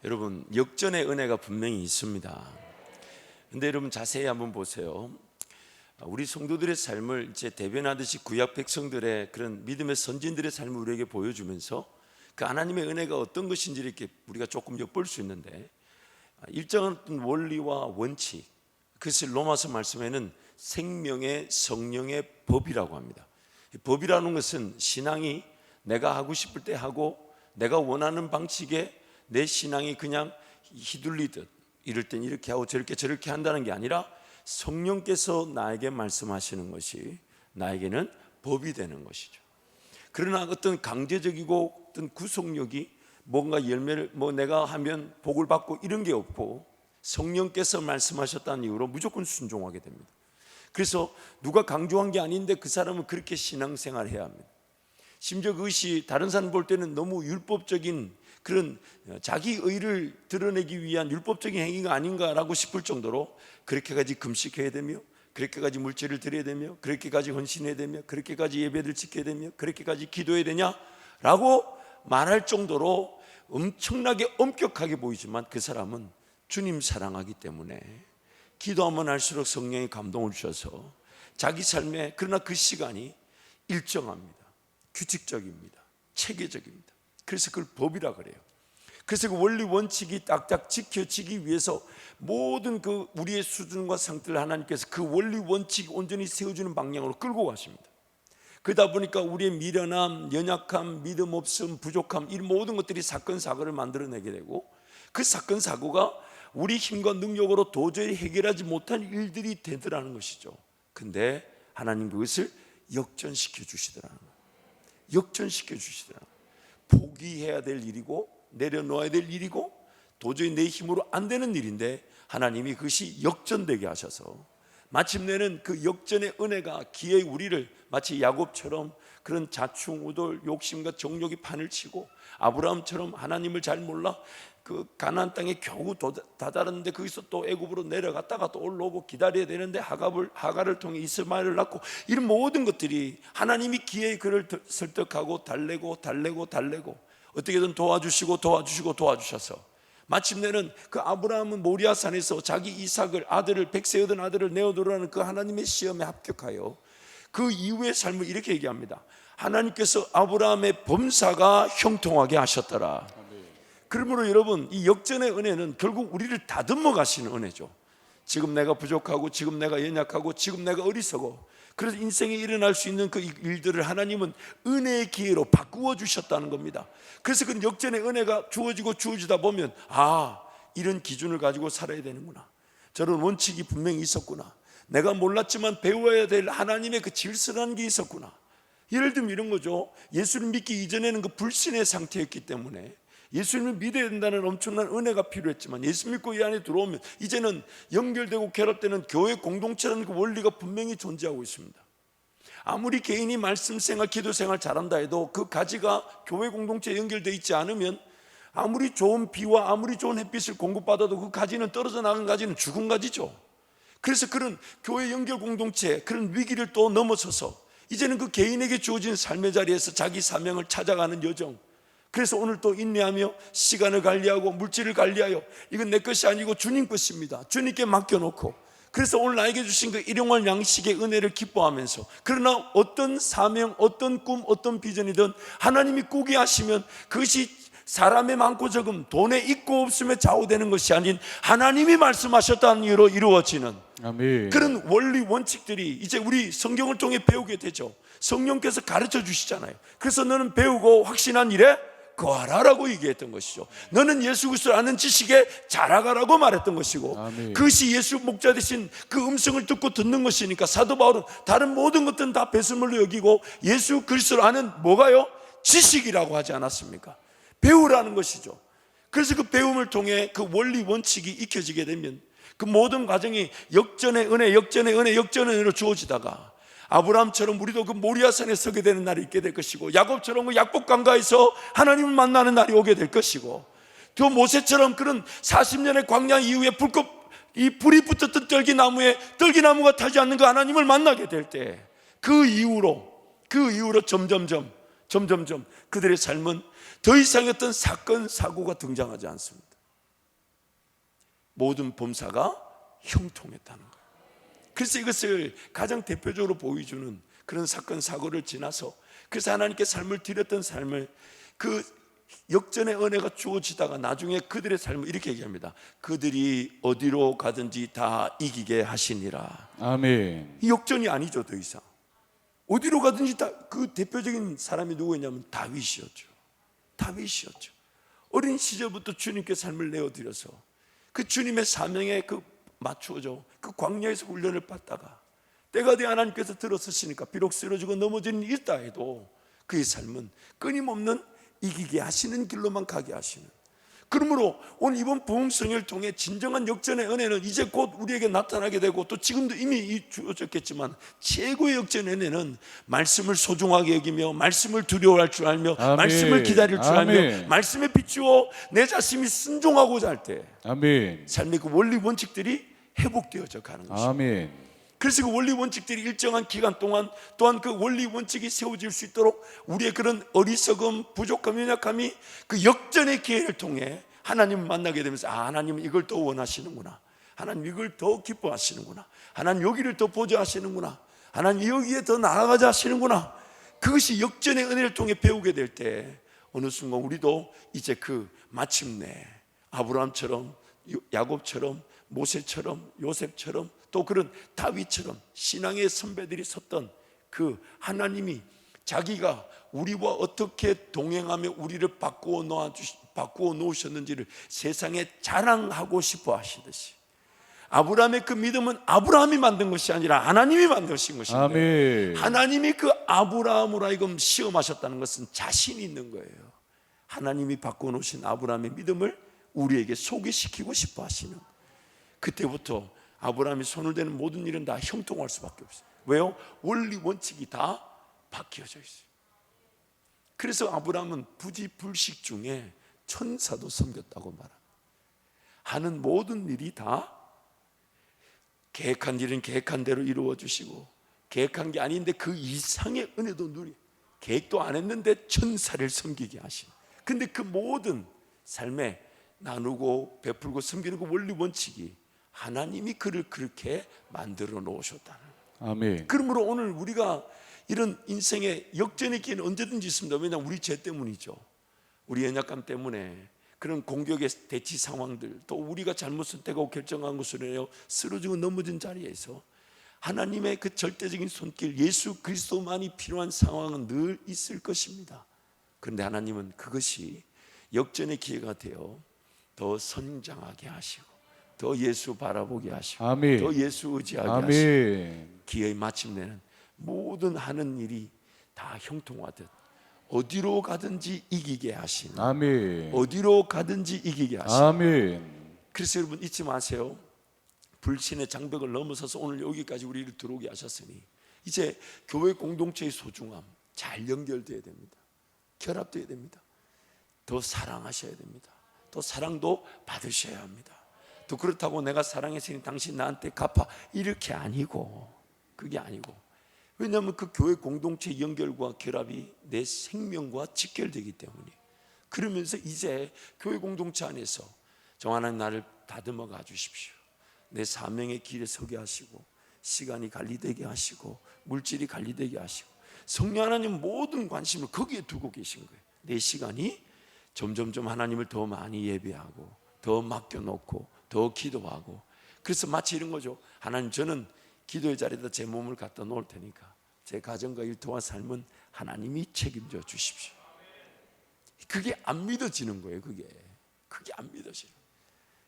여러분, 역전의 은혜가 분명히 있습니다. 근데 여러분 자세히 한번 보세요. 우리 성도들의 삶을 이제 대변하듯이 구약 백성들의 그런 믿음의 선진들의 삶을 우리에게 보여주면서 그 하나님의 은혜가 어떤 것인지 이렇게 우리가 조금 엿볼 수 있는데, 일정한 원리와 원칙, 그것을 로마서 말씀에는 생명의 성령의 법이라고 합니다. 법이라는 것은 신앙이 내가 하고 싶을 때 하고 내가 원하는 방식에 내 신앙이 그냥 휘둘리듯 이럴 땐 이렇게 하고 저렇게 한다는 게 아니라 성령께서 나에게 말씀하시는 것이 나에게는 법이 되는 것이죠. 그러나 어떤 강제적이고 어떤 구속력이 뭔가 열매를 내가 하면 복을 받고 이런 게 없고, 성령께서 말씀하셨다는 이유로 무조건 순종하게 됩니다. 그래서 누가 강조한 게 아닌데 그 사람은 그렇게 신앙생활을 해야 합니다. 심지어 그것이 다른 사람 볼 때는 너무 율법적인 그런 자기 의를 드러내기 위한 율법적인 행위가 아닌가라고 싶을 정도로 그렇게까지 금식해야 되며, 그렇게까지 물질을 드려야 되며, 그렇게까지 헌신해야 되며, 그렇게까지 예배를 지켜야 되며, 그렇게까지 기도해야 되냐라고 말할 정도로 엄청나게 엄격하게 보이지만, 그 사람은 주님 사랑하기 때문에 기도하면 할수록 성령이 감동을 주셔서 자기 삶에, 그러나 그 시간이 일정합니다. 규칙적입니다. 체계적입니다. 그래서 그걸 법이라 그래요. 그래서 그 원리 원칙이 딱딱 지켜지기 위해서 모든 그 우리의 수준과 상태를 하나님께서 그 원리 원칙 온전히 세워주는 방향으로 끌고 가십니다. 그러다 보니까 우리의 미련함, 연약함, 믿음 없음, 부족함, 이 모든 것들이 사건 사고를 만들어내게 되고, 그 사건 사고가 우리 힘과 능력으로 도저히 해결하지 못한 일들이 되더라는 것이죠. 근데 하나님 그것을 역전시켜 주시더라는 거예요. 역전시켜 주시더라는 거예요. 포기해야 될 일이고 내려놓아야 될 일이고 도저히 내 힘으로 안 되는 일인데 하나님이 그것이 역전되게 하셔서 마침내는 그 역전의 은혜가 기회의 우리를 마치 야곱처럼 그런 자충우돌 욕심과 정욕이 판을 치고, 아브라함처럼 하나님을 잘 몰라 그 가나안 땅에 겨우 다다랐는데 거기서 또 애굽으로 내려갔다가 또 올라오고 기다려야 되는데 하갈을 통해 이스마엘을 낳고, 이런 모든 것들이 하나님이 기회에 그를 설득하고 달래고 어떻게든 도와주셔서 마침내는 그 아브라함은 모리아산에서 자기 이삭을 백세 얻은 아들을 내어놓으라는 그 하나님의 시험에 합격하여 그 이후의 삶을 이렇게 얘기합니다. 하나님께서 아브라함의 범사가 형통하게 하셨더라. 그러므로 여러분, 이 역전의 은혜는 결국 우리를 다듬어 가시는 은혜죠. 지금 내가 부족하고, 지금 내가 연약하고, 지금 내가 어리석어, 그래서 인생에 일어날 수 있는 그 일들을 하나님은 은혜의 기회로 바꾸어 주셨다는 겁니다. 그래서 그 역전의 은혜가 주어지다 보면, 이런 기준을 가지고 살아야 되는구나, 저런 원칙이 분명히 있었구나, 내가 몰랐지만 배워야 될 하나님의 그 질서라는 게 있었구나. 예를 들면 이런 거죠. 예수를 믿기 이전에는 그 불신의 상태였기 때문에 예수님을 믿어야 된다는 엄청난 은혜가 필요했지만, 예수 믿고 이 안에 들어오면 이제는 연결되고 결합되는 교회 공동체라는 그 원리가 분명히 존재하고 있습니다. 아무리 개인이 말씀 생활, 기도 생활 잘한다 해도 그 가지가 교회 공동체에 연결되어 있지 않으면 아무리 좋은 비와 아무리 좋은 햇빛을 공급받아도 그 가지는 떨어져 나간 가지는 죽은 가지죠. 그래서 그런 교회 연결 공동체, 그런 위기를 또 넘어서서 이제는 그 개인에게 주어진 삶의 자리에서 자기 사명을 찾아가는 여정, 그래서 오늘 또 인내하며 시간을 관리하고 물질을 관리하여 이건 내 것이 아니고 주님 것입니다, 주님께 맡겨놓고, 그래서 오늘 나에게 주신 그 일용할 양식의 은혜를 기뻐하면서, 그러나 어떤 사명, 어떤 꿈, 어떤 비전이든 하나님이 꾸게 하시면 그것이 사람의 많고 적음, 돈에 있고 없음에 좌우되는 것이 아닌 하나님이 말씀하셨다는 이유로 이루어지는 아멘. 그런 원리 원칙들이 이제 우리 성경을 통해 배우게 되죠. 성령께서 가르쳐 주시잖아요. 그래서 너는 배우고 확신한 일에 거하라라고 얘기했던 것이죠. 너는 예수 그리스도를 아는 지식에 자라가라고 말했던 것이고, 아멘. 그것이 예수 목자 되신 그 음성을 듣는 것이니까 사도 바울은 다른 모든 것들은 다 배설물로 여기고 예수 그리스도를 아는 뭐가요? 지식이라고 하지 않았습니까? 배우라는 것이죠. 그래서 그 배움을 통해 그 원리 원칙이 익혀지게 되면 그 모든 과정이 역전의 은혜로 주어지다가 아브라함처럼 우리도 그 모리아산에 서게 되는 날이 있게 될 것이고, 야곱처럼 그 약복 강가에서 하나님을 만나는 날이 오게 될 것이고, 또 모세처럼 그런 40년의 광야 이후에 불이 붙었던 떨기나무가 타지 않는 그 하나님을 만나게 될 때, 그 이후로 점점점 그들의 삶은 더 이상 어떤 사건 사고가 등장하지 않습니다. 모든 범사가 형통했다는 거예요. 그래서 이것을 가장 대표적으로 보여주는 그런 사건 사고를 지나서, 그래서 하나님께 삶을 드렸던 삶을, 그 역전의 은혜가 주어지다가 나중에 그들의 삶을 이렇게 얘기합니다. 그들이 어디로 가든지 다 이기게 하시니라. 아멘. 이 역전이 아니죠. 더 이상 어디로 가든지 다. 그 대표적인 사람이 누구였냐면 다윗이었죠. 다윗이었죠. 어린 시절부터 주님께 삶을 내어드려서 그 주님의 사명에 맞추어져 그 광야에서 훈련을 받다가 때가 되어 하나님께서 들어서시니까 비록 쓰러지고 넘어지는 일이 있다 해도 그의 삶은 끊임없는 이기게 하시는 길로만 가게 하시는. 그러므로 오늘 이번 부흥성을 통해 진정한 역전의 은혜는 이제 곧 우리에게 나타나게 되고, 또 지금도 이미 주어졌겠지만 최고의 역전의 은혜는 말씀을 소중하게 여기며 말씀을 두려워할 줄 알며 아멘. 말씀을 기다릴 줄 알며 아멘. 말씀에 비추어 내 자신이 순종하고자 할 때 아멘. 삶의 그 원리 원칙들이 회복되어져 가는 것입니다. 아멘. 그래서 그 원리 원칙들이 일정한 기간 동안 또한 그 원리 원칙이 세워질 수 있도록 우리의 그런 어리석음, 부족함, 연약함이 그 역전의 기회를 통해 하나님을 만나게 되면서, 아, 하나님은 이걸 더 원하시는구나, 하나님 이걸 더 기뻐하시는구나, 하나님 여기를 더 보자 하시는구나, 하나님 여기에 더 나아가자 하시는구나. 그것이 역전의 은혜를 통해 배우게 될 때 어느 순간 우리도 이제 마침내 아브라함처럼, 야곱처럼, 모세처럼, 요셉처럼, 또 그런 다윗처럼 신앙의 선배들이 섰던 그 하나님이 자기가 우리와 어떻게 동행하며 우리를 바꾸어 놓으셨는지를 세상에 자랑하고 싶어 하시듯이, 아브라함의 그 믿음은 아브라함이 만든 것이 아니라 하나님이 만드신 것인데, 아멘. 하나님이 그 아브라함으로 하여금 시험하셨다는 것은 자신이 있는 거예요. 하나님이 바꾸어 놓으신 아브라함의 믿음을 우리에게 소개시키고 싶어 하시는 거예요. 그때부터 아브라함이 손을 대는 모든 일은 다 형통할 수밖에 없어요. 왜요? 원리 원칙이 다 바뀌어져 있어요. 그래서 아브라함은 부지불식 중에 천사도 섬겼다고 말합니다. 하는 모든 일이 다 계획한 일은 계획한 대로 이루어 주시고, 계획한 게 아닌데 그 이상의 은혜도 누리, 계획도 안 했는데 천사를 섬기게 하시는. 근데 그 모든 삶에 나누고 베풀고 섬기는 그 원리 원칙이 하나님이 그를 그렇게 만들어 놓으셨다는 거예요. 아멘. 그러므로 오늘 우리가 이런 인생의 역전의 기회는 언제든지 있습니다. 왜냐하면 우리 죄 때문이죠. 우리 연약감 때문에 그런 공격의 대치 상황들, 또 우리가 잘못 선택하고 결정한 것으로 인하여 쓰러지고 넘어진 자리에서 하나님의 그 절대적인 손길, 예수 그리스도만이 필요한 상황은 늘 있을 것입니다. 그런데 하나님은 그것이 역전의 기회가 되어 더 성장하게 하시고, 더 예수 바라보게 하시고, 아멘. 더 예수 의지하게 하시고, 아멘. 기회의 마침내는 모든 하는 일이 다 형통하듯 어디로 가든지 이기게 하시는, 아멘. 어디로 가든지 이기게 하시는. 아멘. 그래서 여러분 잊지 마세요. 불신의 장벽을 넘어서서 오늘 여기까지 우리를 들어오게 하셨으니 이제 교회 공동체의 소중함 잘 연결되어야 됩니다. 결합되어야 됩니다. 더 사랑하셔야 됩니다. 또 사랑도 받으셔야 합니다. 또 그렇다고 내가 사랑했으니 당신 나한테 갚아, 이렇게 아니고, 그게 아니고, 왜냐하면 그 교회 공동체 연결과 결합이 내 생명과 직결되기 때문에. 그러면서 이제 교회 공동체 안에서 정하나님 나를 다듬어 가 주십시오. 내 사명의 길에 서게 하시고, 시간이 관리되게 하시고, 물질이 관리되게 하시고, 성령 하나님 모든 관심을 거기에 두고 계신 거예요. 내 시간이 점점점 하나님을 더 많이 예배하고, 더 맡겨놓고, 더 기도하고. 그래서 마치 이런 거죠. 하나님, 저는 기도의 자리에다 제 몸을 갖다 놓을 테니까 제 가정과 일터와 삶은 하나님이 책임져 주십시오. 그게 안 믿어지는 거예요. 그게 안 믿어지는.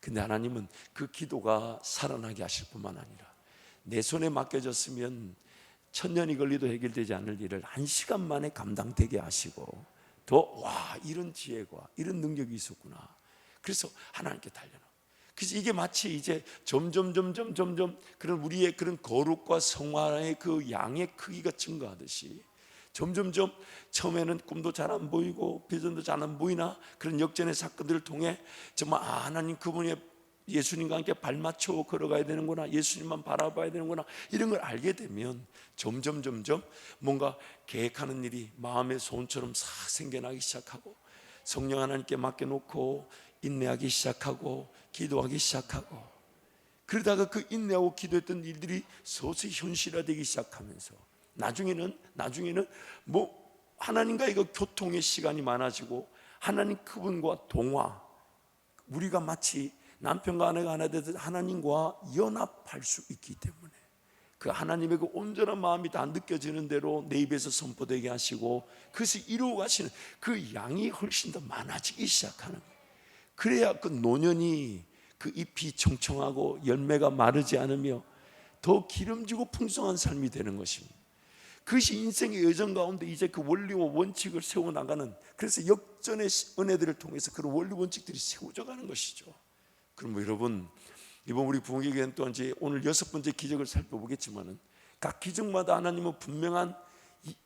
근데 하나님은 그 기도가 살아나게 하실 뿐만 아니라 내 손에 맡겨졌으면 1000년이 걸리도 해결되지 않을 일을 1시간 만에 감당되게 하시고, 와, 이런 지혜가, 이런 능력이 있었구나. 그래서 하나님께 달려나. 그래서 이게 마치 이제 점점 그런 우리의 그런 거룩과 성화의 그 양의 크기가 증가하듯이 점점점 처음에는 꿈도 잘 안 보이고 비전도 잘 안 보이나 그런 역전의 사건들을 통해 정말 하나님 그분이 예수님과 함께 발맞춰 걸어가야 되는구나, 예수님만 바라봐야 되는구나, 이런 걸 알게 되면 점점 뭔가 계획하는 일이 마음의 소원처럼 싹 생겨나기 시작하고, 성령 하나님께 맡겨놓고 인내하기 시작하고 기도하기 시작하고, 그러다가 그 인내하고 기도했던 일들이 서서히 현실화되기 시작하면서 나중에는 뭐 하나님과 이거 교통의 시간이 많아지고 하나님 그분과 동화, 우리가 마치 남편과 아내가 하나 되듯 하나님과 연합할 수 있기 때문에 그 하나님의 그 온전한 마음이 다 느껴지는 대로 내 입에서 선포되게 하시고 그것을 이루어 가시는 그 양이 훨씬 더 많아지기 시작하는 거예요. 그래야 그 노년이 그 잎이 청청하고 열매가 마르지 않으며 더 기름지고 풍성한 삶이 되는 것입니다. 그것이 인생의 여정 가운데 이제 그 원리와 원칙을 세워나가는, 그래서 역전의 은혜들을 통해서 그런 원리 원칙들이 세워져 가는 것이죠. 그럼 여러분, 이번 우리 부흥회교회는 또 이제 오늘 6번째 기적을 살펴보겠지만은 각 기적마다 하나님은 분명한,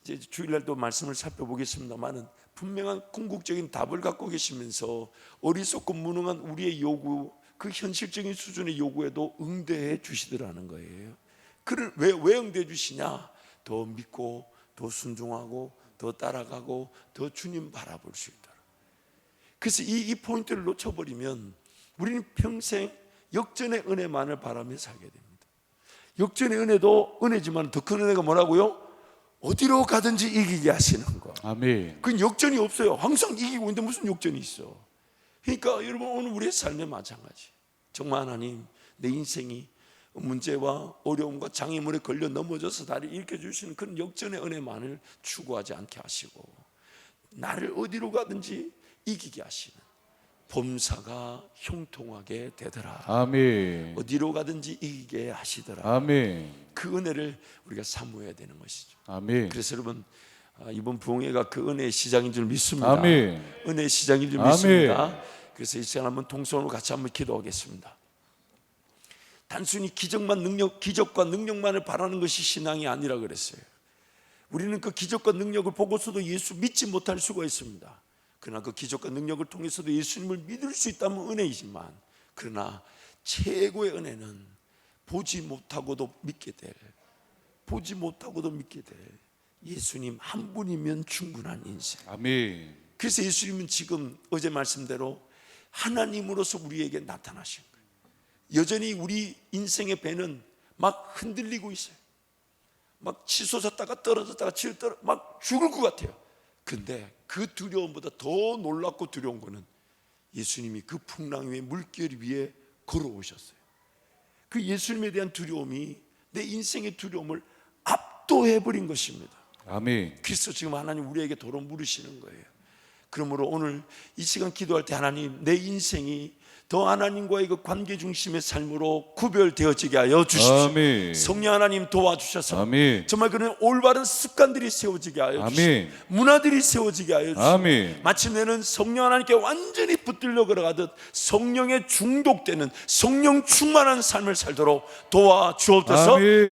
이제 주일날도 말씀을 살펴보겠습니다만은 분명한 궁극적인 답을 갖고 계시면서 어리석고 무능한 우리의 요구, 그 현실적인 수준의 요구에도 응대해 주시더라는 거예요. 그를 왜 응대해 주시냐? 더 믿고 더 순종하고 더 따라가고 더 주님 바라볼 수 있도록. 그래서 이 포인트를 놓쳐버리면 우리는 평생 역전의 은혜만을 바라며 살게 됩니다. 역전의 은혜도 은혜지만 더 큰 은혜가 뭐라고요? 어디로 가든지 이기게 하시는 거. 아멘. 그건 역전이 없어요. 항상 이기고 있는데 무슨 역전이 있어? 그러니까 여러분, 오늘 우리의 삶에 마찬가지. 정말 하나님, 내 인생이 문제와 어려움과 장애물에 걸려 넘어져서 다리를 일으켜주시는 그런 역전의 은혜만을 추구하지 않게 하시고 나를 어디로 가든지 이기게 하시는 범사가 형통하게 되더라. 아멘. 어디로 가든지 이기게 하시더라. 아멘. 그 은혜를 우리가 사모해야 되는 것이죠. 아멘. 그래서 여러분, 이번 부흥회가 그 은혜의 시작인 줄 믿습니다. 아멘. 은혜의 시작인 줄 아멘. 믿습니다. 그래서 이 시간 한번 동성으로 같이 한번 기도하겠습니다. 단순히 기적과 능력만을 바라는 것이 신앙이 아니라 그랬어요. 우리는 그 기적과 능력을 보고서도 예수 믿지 못할 수가 있습니다. 그러나 그 기적과 능력을 통해서도 예수님을 믿을 수 있다면 은혜이지만, 그러나 최고의 은혜는 보지 못하고도 믿게 될 예수님 한 분이면 충분한 인생. 아멘. 그래서 예수님은 지금 어제 말씀대로 하나님으로서 우리에게 나타나신 거예요. 여전히 우리 인생의 배는 막 흔들리고 있어요. 막 치솟았다가 떨어졌다가 막 죽을 것 같아요. 근데 그 두려움보다 더 놀랍고 두려운 거는 예수님이 그 풍랑 위에 물결 위에 걸어오셨어요. 그 예수님에 대한 두려움이 내 인생의 두려움을 압도해버린 것입니다. 아멘. 그래서 지금 하나님 우리에게 도로 물으시는 거예요. 그러므로 오늘 이 시간 기도할 때 하나님, 내 인생이 더 하나님과의 그 관계 중심의 삶으로 구별되어지게 하여 주십시오. 아멘. 성령 하나님 도와주셔서 아멘. 정말 그런 올바른 습관들이 세워지게 하여 주십시오. 아멘. 문화들이 세워지게 하여 주십시오. 아멘. 마침내는 성령 하나님께 완전히 붙들려 걸어가듯 성령에 중독되는 성령 충만한 삶을 살도록 도와주옵소서. 아멘.